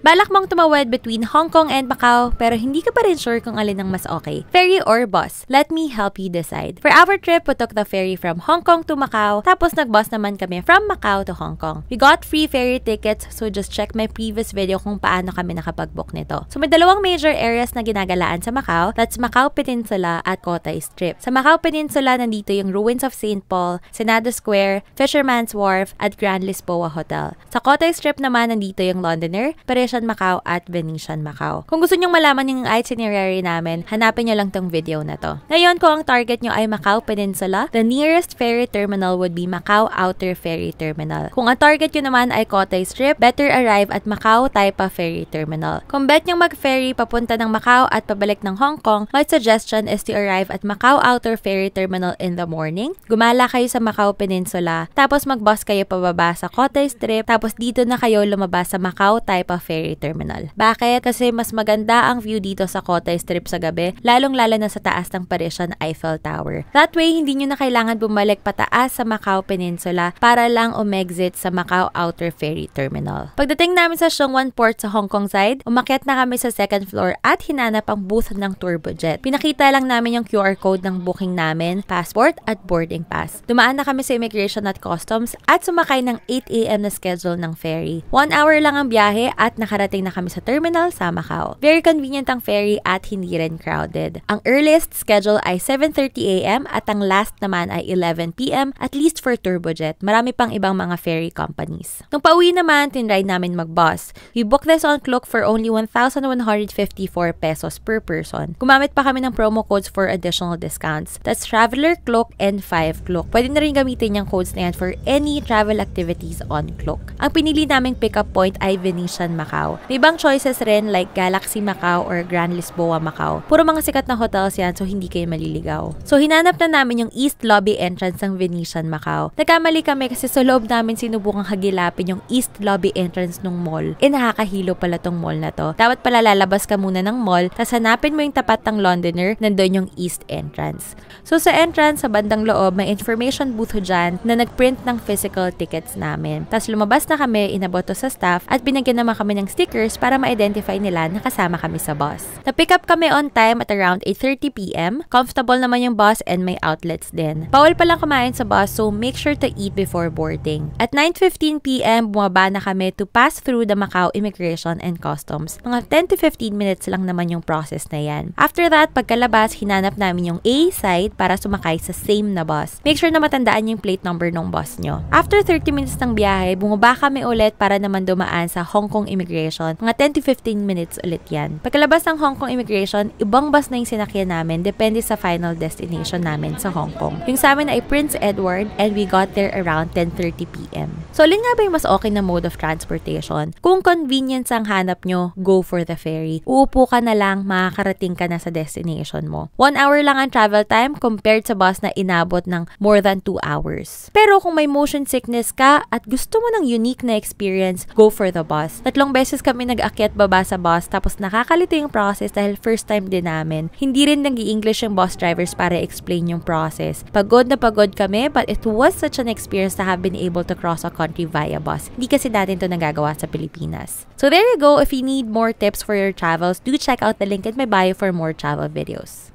Balak mong tumawid between Hong Kong and Macau pero hindi ka pa rin sure kung alin ang mas okay, ferry or bus? Let me help you decide. For our trip, we took the ferry from Hong Kong to Macau, tapos nag-bus naman kami from Macau to Hong Kong. We got free ferry tickets, so just check my previous video kung paano kami nakapag-book nito. So may dalawang major areas na ginagalaan sa Macau, that's Macau Peninsula at Cotai Strip. Sa Macau Peninsula, nandito yung ruins of St. Paul, Senado Square, Fisherman's Wharf, at Grand Lisboa Hotel. Sa Cotai Strip naman, nandito yung Londoner, Parisian Macau, at Venetian Macau. Kung gusto nyong malaman yung itinerary namin, hanapin nyo lang tong video na to. Ngayon, kung ang target nyo ay Macau Peninsula, the nearest ferry terminal would be Macau Outer Ferry Terminal. Kung ang target nyo naman ay Cotai Strip, better arrive at Macau Taipa Ferry Terminal. Kung bet nyong mag-ferry papunta ng Macau at pabalik ng Hong Kong, my suggestion is to arrive at Macau Outer Ferry Terminal in the morning. Gumala kayo sa Macau Peninsula, tapos mag-bus kayo pababa sa Cotai Strip, tapos dito na kayo lumabas sa Macau Taipa Ferry Terminal. Bakit? Kasi mas maganda ang view dito sa Cotai Strip sa gabi, lalong-lalo na sa taas ng Parisian Eiffel Tower. That way, hindi nyo na kailangan bumalik pataas sa Macau Peninsula para lang umexit sa Macau Outer Ferry Terminal. Pagdating namin sa Sheung Wan Port sa Hong Kong side, umakyat na kami sa second floor at hinanap ang booth ng Turbojet. Pinakita lang namin yung QR code ng booking namin, passport at boarding pass. Dumaan na kami sa Immigration at Customs at sumakay ng 8 AM na schedule ng ferry. 1 hour lang ang biyahe at nakarating na kami sa terminal sa Macau. Very convenient ang ferry at hindi rin crowded. Ang earliest schedule ay 7:30 AM at ang last naman ay 11 PM, at least for Turbojet. Marami pang ibang mga ferry companies. Nung pauwi naman, tinry namin mag-bus. We booked this on Klook for only 1,154 pesos per person. Gumamit pa kami ng promo codes for additional discounts. That's Traveler Klook and 5 Klook. Pwede na rin gamitin yung codes na yan for any travel activities on Klook. Ang pinili naming pick-up point ay Venetian Macau. May ibang choices rin like Galaxy Macau or Grand Lisboa Macau. Puro mga sikat na hotels yan, so hindi kayo maliligaw. So hinanap na namin yung East Lobby entrance ng Venetian Macau. Nagkamali kami kasi sa loob namin sinubukang hagilapin yung East Lobby entrance ng mall. Nakakahilo pala tong mall na to. Dapat pala lalabas ka muna ng mall, tas hanapin mo yung tapat ng Londoner, nandun yung East entrance. So sa entrance, sa bandang loob, may information booth dyan na nagprint ng physical tickets namin. Tas lumabas na kami, inabot to sa staff, at binigyan naman kami ng stickers para ma-identify nila na kasama kami sa bus. Na-pick up kami on time at around 8:30 PM. Comfortable naman yung bus and may outlets din. Bawal palang kumain sa bus, so make sure to eat before boarding. At 9:15 PM, bumaba na kami to pass through the Macau Immigration and Customs. Mga 10 to 15 minutes lang naman yung process na yan. After that, pagkalabas, hinanap namin yung A side para sumakay sa same na bus. Make sure na matandaan yung plate number ng bus nyo. After 30 minutes ng biyahe, bumaba kami ulit para naman dumaan sa Hong Kong Immigration. Mga 10 to 15 minutes ulit yan. Pagkalabas ng Hong Kong Immigration, ibang bus na yung sinakyan namin depende sa final destination namin sa Hong Kong. Yung sa amin ay Prince Edward and we got there around 10:30 PM. So, alin nga ba yung mas okay na mode of transportation? Kung convenience ang hanap nyo, go for the ferry. Uupo ka na lang, makakarating ka na sa destination mo. 1 hour lang ang travel time compared sa bus na inabot ng more than 2 hours. Pero kung may motion sickness ka at gusto mo ng unique na experience, go for the bus. 3 beses kami nag-akyat baba sa bus tapos nakakalito yung process dahil first time din namin. Hindi rin nag-i-English yung bus drivers para explain yung process. Pagod na pagod kami, but it was such an experience to have been able to cross a country via bus. Hindi kasi natin to nagagawa sa Pilipinas. So there you go. If you need more tips for your travels, do check out the link in my bio for more travel videos.